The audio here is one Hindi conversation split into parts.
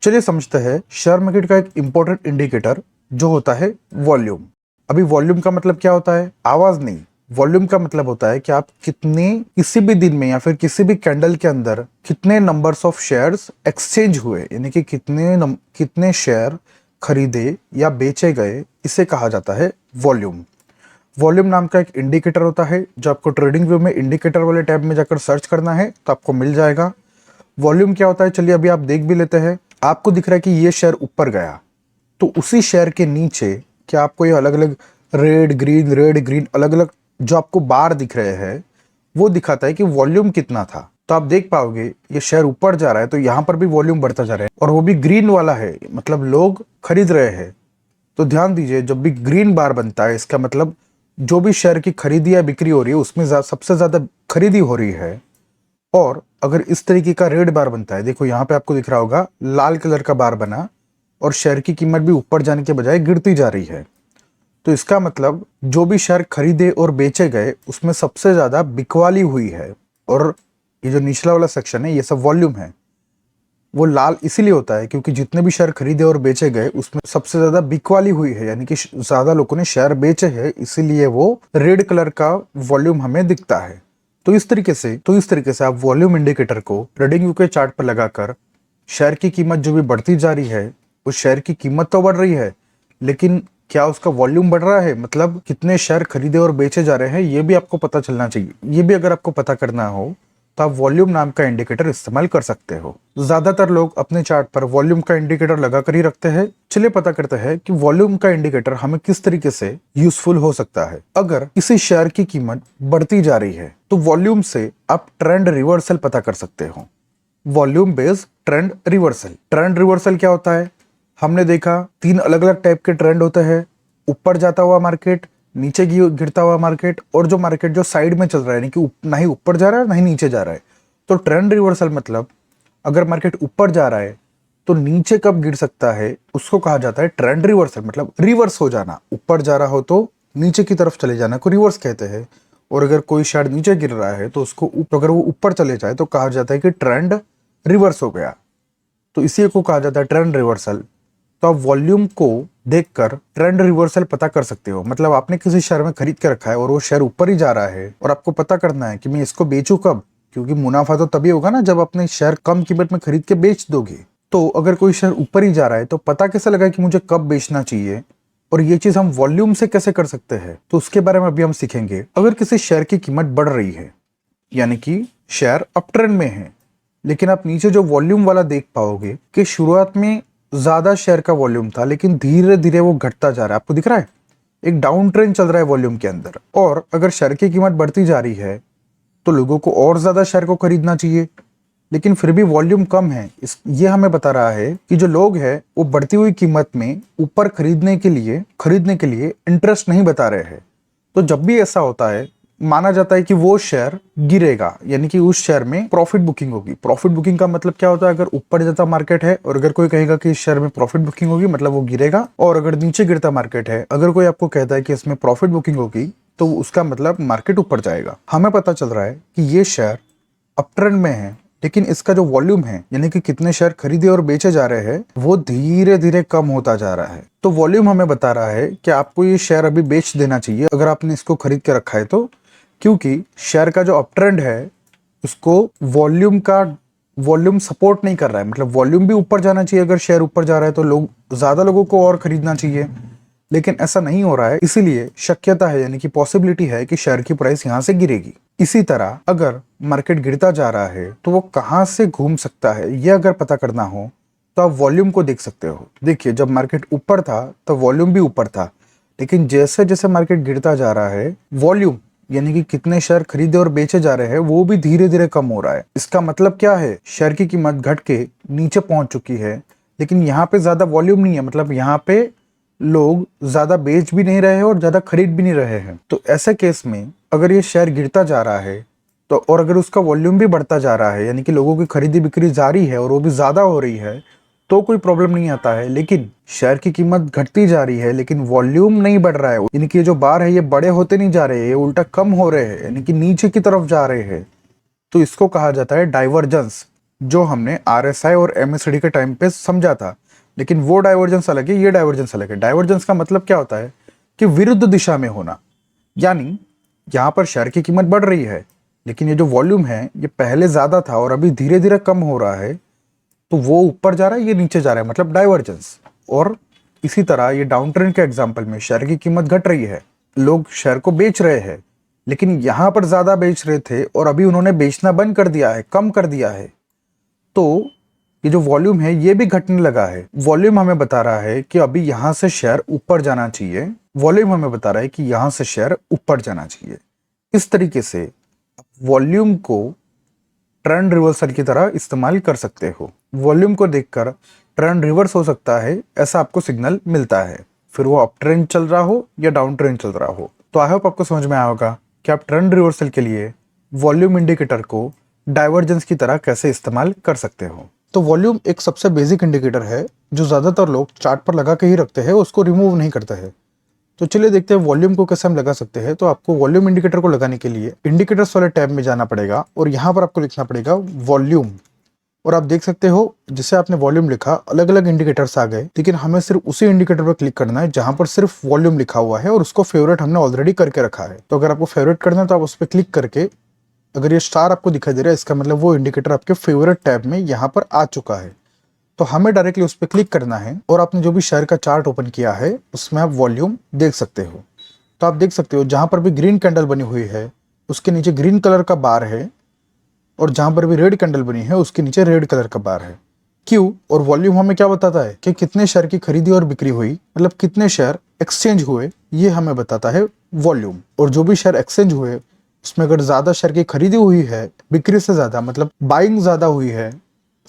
चलिए समझते हैं शेयर मार्केट का एक इंपॉर्टेंट इंडिकेटर जो होता है वॉल्यूम। अभी वॉल्यूम का मतलब क्या होता है? आवाज नहीं। वॉल्यूम का मतलब होता है कि आप कितने किसी भी दिन में या फिर किसी भी कैंडल के अंदर कितने नंबर्स ऑफ शेयर्स एक्सचेंज हुए, यानी कि कितने शेयर खरीदे या बेचे गए, इसे कहा जाता है वॉल्यूम। वॉल्यूम नाम का एक इंडिकेटर होता है जो आपको ट्रेडिंग व्यू में इंडिकेटर वाले टैब में जाकर सर्च करना है तो आपको मिल जाएगा। वॉल्यूम क्या होता है चलिए अभी आप देख भी लेते हैं। आपको दिख रहा है कि ये शेयर ऊपर गया, तो उसी शेयर के नीचे क्या आपको ये अलग अलग रेड ग्रीन अलग अलग जो आपको बार दिख रहे हैं वो दिखाता है कि वॉल्यूम कितना था। तो आप देख पाओगे ये शेयर ऊपर जा रहा है तो यहाँ पर भी वॉल्यूम बढ़ता जा रहा है और वो भी ग्रीन वाला है, मतलब लोग खरीद रहे हैं। तो ध्यान दीजिए, जब भी ग्रीन बार बनता है इसका मतलब जो भी शेयर की खरीदी या बिक्री हो रही है उसमें सबसे ज्यादा खरीदी हो रही है। और अगर इस तरीके का रेड बार बनता है, देखो यहाँ पे आपको दिख रहा होगा लाल कलर का बार बना और शेयर की कीमत भी ऊपर जाने के बजाय गिरती जा रही है, तो इसका मतलब जो भी शेयर खरीदे और बेचे गए उसमें सबसे ज्यादा बिकवाली हुई है। और ये जो निचला वाला सेक्शन है ये सब वॉल्यूम है। वो लाल इसीलिए होता है क्योंकि जितने भी शेयर खरीदे और बेचे गए उसमें सबसे ज्यादा बिकवाली हुई है, यानी कि ज्यादा लोगों ने शेयर बेचे हैं, इसीलिए वो रेड कलर का वॉल्यूम हमें दिखता है। तो इस तरीके से आप वॉल्यूम इंडिकेटर को ट्रेडिंग व्यू के चार्ट पर लगाकर शेयर की कीमत जो भी बढ़ती जा रही है, उस शेयर की कीमत तो बढ़ रही है लेकिन क्या उसका वॉल्यूम बढ़ रहा है, मतलब कितने शेयर खरीदे और बेचे जा रहे हैं, ये भी आपको पता चलना चाहिए। ये भी अगर आपको पता करना हो तो आप वॉल्यूम नाम का इंडिकेटर इस्तेमाल कर सकते हो। ज्यादातर लोग अपने चार्ट पर वॉल्यूम का इंडिकेटर लगाकर ही रखते हैं। चलिए पता करते हैं कि वॉल्यूम का इंडिकेटर हमें किस तरीके से यूजफुल हो सकता है। अगर किसी शेयर की कीमत बढ़ती जा रही है तो वॉल्यूम से आप ट्रेंड रिवर्सल पता कर सकते हो। Volume based trend reversal. Trend reversal क्या होता है? हमने देखा 3 अलग अलग टाइप के ट्रेंड होते हैं, ऊपर जाता हुआ मार्केट, नीचे गिरता हुआ मार्केट और जो मार्केट जो साइड में चल रहा है, यानी कि ना ही ऊपर जा रहा है ना ही नीचे जा रहा है। तो ट्रेंड रिवर्सल मतलब अगर मार्केट ऊपर जा रहा है तो नीचे कब गिर सकता है उसको कहा जाता है ट्रेंड रिवर्सल, मतलब रिवर्स हो जाना। ऊपर जा रहा हो तो नीचे की तरफ चले जाना को रिवर्स कहते हैं, और अगर कोई शेयर नीचे गिर रहा है तो उसको अगर वो ऊपर चले जाए तो कहा जाता है कि ट्रेंड रिवर्स हो गया। तो इसी को कहा जाता है ट्रेंड रिवर्सल। तो आप वॉल्यूम को देखकर ट्रेंड रिवर्सल पता कर सकते हो। मतलब आपने किसी शेयर में खरीद के रखा है और वो शेयर ऊपर ही जा रहा है और आपको पता करना है कि मैं इसको बेचूं कब, क्योंकि मुनाफा तो तभी होगा ना जब अपने शेयर कम कीमत में खरीद के बेच दोगे। तो अगर कोई शेयर ऊपर ही जा रहा है तो पता कैसे लगा कि मुझे कब बेचना चाहिए, और ये चीज हम वॉल्यूम से कैसे कर सकते हैं, तो उसके बारे में अभी हम सीखेंगे। अगर किसी शेयर की कीमत बढ़ रही है, यानी कि शेयर अप ट्रेंड में है, लेकिन आप नीचे जो वॉल्यूम वाला देख पाओगे कि शुरुआत में ज्यादा शेयर का वॉल्यूम था लेकिन धीरे धीरे वो घटता जा रहा है। आपको दिख रहा है एक डाउन ट्रेंड चल रहा है वॉल्यूम के अंदर। और अगर शेयर की कीमत बढ़ती जा रही है तो लोगों को और ज्यादा शेयर को खरीदना चाहिए, लेकिन फिर भी वॉल्यूम कम है। ये हमें बता रहा है कि जो लोग हैं वो बढ़ती हुई कीमत में ऊपर खरीदने के लिए इंटरेस्ट नहीं बता रहे हैं। तो जब भी ऐसा होता है माना जाता है कि वो शेयर गिरेगा, यानी कि उस शेयर में प्रॉफिट बुकिंग होगी। प्रॉफिट बुकिंग का मतलब क्या होता है? अगर ऊपर जाता मार्केट है और अगर कोई कहेगा कि इस शेयर में प्रॉफिट बुकिंग होगी मतलब वो गिरेगा, और अगर नीचे गिरता मार्केट है अगर कोई आपको कहता है कि इसमें प्रॉफिट बुकिंग होगी तो उसका मतलब मार्केट ऊपर जाएगा। हमें पता चल रहा है कि ये शेयर अप ट्रेंड में है, लेकिन इसका जो वॉल्यूम है यानी कि कितने शेयर खरीदे और बेचे जा रहे हैं वो धीरे धीरे कम होता जा रहा है। तो वॉल्यूम हमें बता रहा है कि आपको ये शेयर अभी बेच देना चाहिए अगर आपने इसको खरीद के रखा है तो, क्योंकि शेयर का जो अप ट्रेंड है उसको वॉल्यूम सपोर्ट नहीं कर रहा है। मतलब वॉल्यूम भी ऊपर जाना चाहिए, अगर शेयर ऊपर जा रहा है तो ज्यादा लोगों को और खरीदना चाहिए, लेकिन ऐसा नहीं हो रहा है। इसीलिए शक्यता है यानी कि पॉसिबिलिटी है कि शेयर की प्राइस यहां से गिरेगी। इसी तरह अगर मार्केट गिरता जा रहा है तो वो कहां से घूम सकता है ये अगर पता करना हो तो आप वॉल्यूम को देख सकते हो। देखिए जब मार्केट ऊपर था तो वॉल्यूम भी ऊपर था, लेकिन जैसे जैसे मार्केट गिरता जा रहा है वॉल्यूम यानी कि कितने शेयर खरीदे और बेचे जा रहे हैं वो भी धीरे धीरे कम हो रहा है। इसका मतलब क्या है? शेयर की कीमत घट के नीचे पहुंच चुकी है, लेकिन यहाँ पे ज्यादा वॉल्यूम नहीं है, मतलब यहाँ पे लोग ज्यादा बेच भी नहीं रहे हैं और ज्यादा खरीद भी नहीं रहे हैं। तो ऐसे केस में अगर ये शेयर गिरता जा रहा है तो, और अगर उसका वॉल्यूम भी बढ़ता जा रहा है यानी कि लोगों की खरीदी बिक्री जारी है और वो भी ज्यादा हो रही है तो कोई प्रॉब्लम नहीं आता है। लेकिन शेयर की कीमत घटती जा रही है लेकिन वॉल्यूम नहीं बढ़ रहा है, यानी कि ये जो बार है ये बड़े होते नहीं जा रहे हैं, ये उल्टा कम हो रहे हैं, यानी कि नीचे की तरफ जा रहे हैं, तो इसको कहा जाता है डाइवर्जेंस। जो हमने RSI और MACD के टाइम पे समझा था, लेकिन वो डाइवर्जेंस अलग है, ये डाइवर्जेंस अलग है। डाइवर्जेंस का मतलब क्या होता है कि विरुद्ध दिशा में होना, यानी यहाँ पर शेयर की कीमत बढ़ रही है, लेकिन ये जो वॉल्यूम है ये पहले ज़्यादा था और अभी धीरे धीरे कम हो रहा है, तो वो ऊपर जा रहा है, ये नीचे जा रहा है, मतलब डाइवर्जेंस। और इसी तरह ये डाउन ट्रेंड के एग्जाम्पल में शेयर की कीमत घट रही है, लोग शेयर को बेच रहे हैं, लेकिन यहाँ पर ज़्यादा बेच रहे थे और अभी उन्होंने बेचना बंद कर दिया है, कम कर दिया है, तो ये जो वॉल्यूम है ये भी घटने लगा है। वॉल्यूम हमें बता रहा है कि अभी यहाँ से शेयर ऊपर जाना चाहिए, वॉल्यूम हमें बता रहा है कि यहाँ से शेयर ऊपर जाना चाहिए। इस तरीके से वॉल्यूम को ट्रेंड रिवर्सल की तरह इस्तेमाल कर सकते हो। वॉल्यूम को देखकर ट्रेंड रिवर्स हो सकता है, ऐसा आपको सिग्नल मिलता है, फिर वो अप ट्रेंड चल रहा हो या डाउन ट्रेंड चल रहा हो। तो आई होप आपको समझ में आया होगा कि आप ट्रेंड रिवर्सल के लिए वॉल्यूम इंडिकेटर को डाइवर्जेंस की तरह कैसे इस्तेमाल कर सकते हो। तो वॉल्यूम एक सबसे बेसिक इंडिकेटर है जो ज़्यादातर लोग चार्ट पर लगा के ही रखते हैं, उसको रिमूव नहीं करते हैं। तो चलिए देखते हैं वॉल्यूम को कैसे हम लगा सकते हैं। तो आपको वॉल्यूम इंडिकेटर को लगाने के लिए इंडिकेटर्स वाले टैब में जाना पड़ेगा और यहाँ पर आपको लिखना पड़ेगा वॉल्यूम। और आप देख सकते हो जिसे आपने वॉल्यूम लिखा, अलग अलग इंडिकेटर्स आ गए, लेकिन हमें सिर्फ उसी इंडिकेटर पर क्लिक करना है जहां पर सिर्फ वॉल्यूम लिखा हुआ है और उसको फेवरेट हमने ऑलरेडी करके रखा है। तो अगर आपको फेवरेट करना है तो आप उस पर क्लिक करके, अगर ये स्टार आपको दिखाई दे रहा है, इसका मतलब वो इंडिकेटर आपके फेवरेट टैब में यहाँ पर आ चुका है। तो हमें डायरेक्टली उस पर क्लिक करना है और आपने जो भी शेयर का चार्ट ओपन किया है उसमें आप वॉल्यूम देख सकते हो। तो आप देख सकते हो जहां पर भी ग्रीन कैंडल बनी हुई है उसके नीचे ग्रीन कलर का बार है, और जहां पर भी रेड कैंडल बनी है उसके नीचे रेड कलर का बार है। क्यों? और वॉल्यूम हमें क्या बताता है कि कितने शेयर की खरीदी और बिक्री हुई, मतलब कितने शेयर एक्सचेंज हुए, ये हमें बताता है वॉल्यूम। और जो भी शेयर एक्सचेंज हुए उसमें अगर ज्यादा शेयर की खरीदी हुई है बिक्री से ज्यादा, मतलब बाइंग ज्यादा हुई है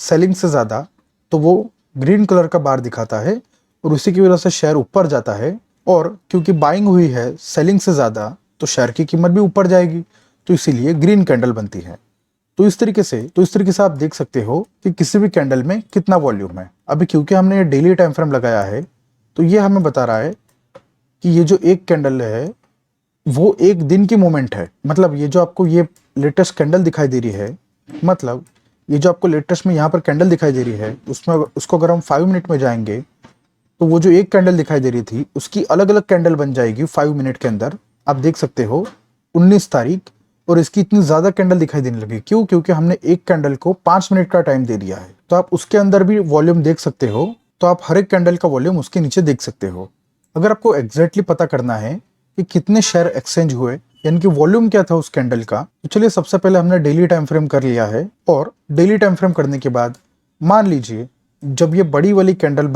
सेलिंग से ज्यादा, तो वो ग्रीन कलर का बार दिखाता है और उसी की वजह से शेयर ऊपर जाता है। और क्योंकि बाइंग हुई है सेलिंग से ज्यादा तो शेयर की कीमत भी ऊपर जाएगी, तो इसीलिए ग्रीन कैंडल बनती है। तो इस तरीके से आप देख सकते हो कि किसी भी कैंडल में कितना वॉल्यूम है। अभी क्योंकि हमने ये डेली टाइम फ्रेम लगाया है तो ये हमें बता रहा है कि ये जो एक कैंडल है वो एक दिन की मोमेंट है। मतलब ये जो आपको ये लेटेस्ट कैंडल दिखाई दे रही है, मतलब ये जो आपको लेटेस्ट में यहाँ पर कैंडल दिखाई दे रही है उसमें उसको अगर हम 5 मिनट में जाएंगे तो वो जो एक कैंडल दिखाई दे रही थी उसकी अलग अलग कैंडल बन जाएगी 5 मिनट के अंदर। आप देख सकते हो 19 तारीख, और इसकी इतनी ज्यादा कैंडल दिखाई देने लगी। क्यों? क्योंकि हमने एक कैंडल को 5 मिनट का टाइम दे दिया है। तो आप उसके अंदर भी वॉल्यूम देख सकते हो, तो आप हर एक कैंडल का वॉल्यूम उसके नीचे देख सकते हो। अगर आपको एग्जैक्टली पता करना है कि कितने शेयर एक्सचेंज हुए, यानी कि वॉल्यूम क्या था उस कैंडल का, तो चलिए सबसे पहले हमने डेली टाइम फ्रेम कर लिया है। और डेली टाइम फ्रेम करने के बाद मान लीजिए जब ये बड़ी वाली कैंडल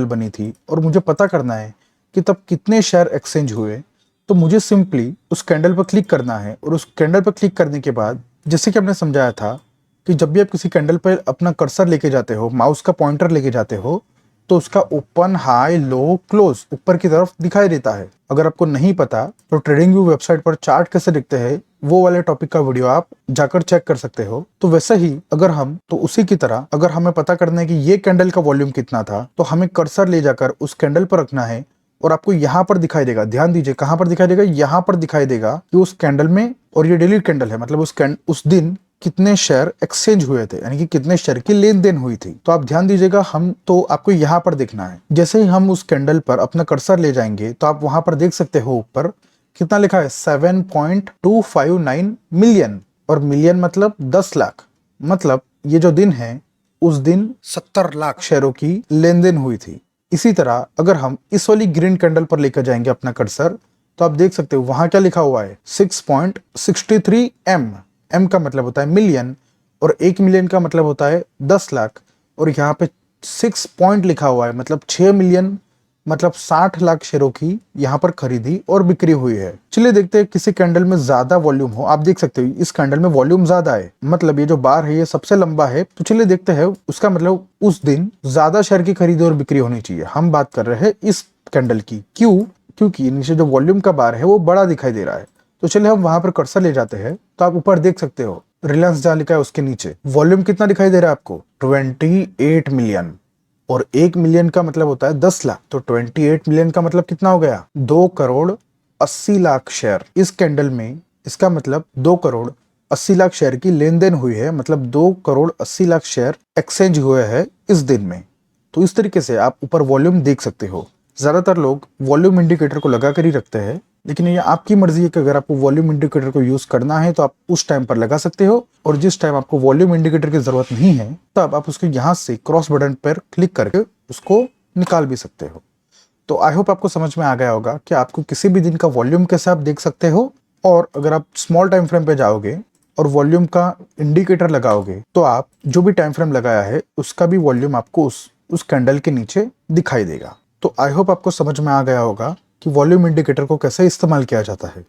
बनी थी और मुझे पता करना है कि तब कितने शेयर एक्सचेंज हुए, तो मुझे सिंपली उस कैंडल पर क्लिक करना है। और उस कैंडल पर क्लिक करने के बाद जैसे कि हमने समझाया था कि जब भी आप किसी कैंडल पर अपना कर्सर लेके जाते हो, माउस का पॉइंटर लेके जाते हो, तो उसका ओपन, हाई, लो, क्लोज ऊपर की तरफ दिखाई देता है। अगर आपको नहीं पता तो ट्रेडिंग व्यू वेबसाइट पर चार्ट कैसे दिखते हैं वो वाले टॉपिक का वीडियो आप जाकर चेक कर सकते हो। तो वैसे ही तो उसी की तरह अगर हमें पता करना है कि ये कैंडल का वॉल्यूम कितना था, तो हमें कर्सर ले जाकर उस कैंडल पर रखना है और आपको यहाँ पर दिखाई देगा। ध्यान दीजिए कहाँ पर दिखाई देगा, यहाँ पर दिखाई देगा कि उस कैंडल में, और ये डेली कैंडल है, मतलब उस दिन कितने शेयर एक्सचेंज हुए थे, यानी कि कितने शेयर की लेन देन हुई थी। तो आप ध्यान दीजिएगा, आपको यहाँ पर देखना है। जैसे ही हम उस कैंडल पर अपना कर्सर ले जाएंगे तो आप वहां पर देख सकते हो ऊपर कितना लिखा है, 7.259 मिलियन। और मिलियन मतलब 10 लाख, मतलब ये जो दिन है उस दिन 70 लाख शेयरों की लेन देन हुई थी। इसी तरह अगर हम इस वाली ग्रीन कैंडल पर लेकर जाएंगे अपना कर्सर, तो आप देख सकते हो वहां क्या लिखा हुआ है, 6.63 एम का मतलब होता है मिलियन, और 1 मिलियन का मतलब होता है 10 लाख। और यहाँ पे 6 पॉइंट लिखा हुआ है, मतलब 6 मिलियन, मतलब 60 लाख शेयरों की यहाँ पर खरीदी और बिक्री हुई है। चलिए देखते हैं किसी कैंडल में ज्यादा वॉल्यूम हो। आप देख सकते हो इस कैंडल में वॉल्यूम ज्यादा है, मतलब ये जो बार है ये सबसे लंबा है। तो चलिए देखते हैं, उसका मतलब उस दिन ज्यादा शेयर की खरीदी और बिक्री होनी चाहिए। हम बात कर रहे हैं इस कैंडल की। क्यों? क्योंकि नीचे जो वॉल्यूम का बार है वो बड़ा दिखाई दे रहा है। तो चलिए हम वहां पर कर्सर ले जाते हैं, तो आप ऊपर देख सकते हो रिलायंस जहां लिखा है उसके नीचे वॉल्यूम कितना दिखाई दे रहा है आपको, 28 मिलियन। और 1 मिलियन का मतलब होता है 10 लाख, तो 28 मिलियन का मतलब कितना हो गया, 2 करोड़ 80 लाख शेयर इस कैंडल में। इसका मतलब 2 करोड़ 80 लाख शेयर की लेन देन हुई है, मतलब 2 करोड़ 80 लाख शेयर एक्सचेंज हुए हैं इस दिन में। तो इस तरीके से आप ऊपर वॉल्यूम देख सकते हो। ज्यादातर लोग वॉल्यूम इंडिकेटर को लगा कर ही रखते हैं, लेकिन ये आपकी मर्जी है कि अगर आपको वॉल्यूम इंडिकेटर को यूज करना है तो आप उस टाइम पर लगा सकते हो, और जिस टाइम आपको वॉल्यूम इंडिकेटर की जरूरत नहीं है तब आप उसके यहाँ से क्रॉस बटन पर क्लिक करके उसको निकाल भी सकते हो। तो आई होप आपको समझ में आ गया होगा कि आपको किसी भी दिन का वॉल्यूम कैसे आप देख सकते हो, और अगर आप स्मॉल टाइम फ्रेम पे जाओगे और वॉल्यूम का इंडिकेटर लगाओगे तो आप जो भी टाइम फ्रेम लगाया है उसका भी वॉल्यूम आपको उस कैंडल के नीचे दिखाई देगा। तो आई होप आपको समझ में आ गया होगा कि वॉल्यूम इंडिकेटर को कैसे इस्तेमाल किया जाता है।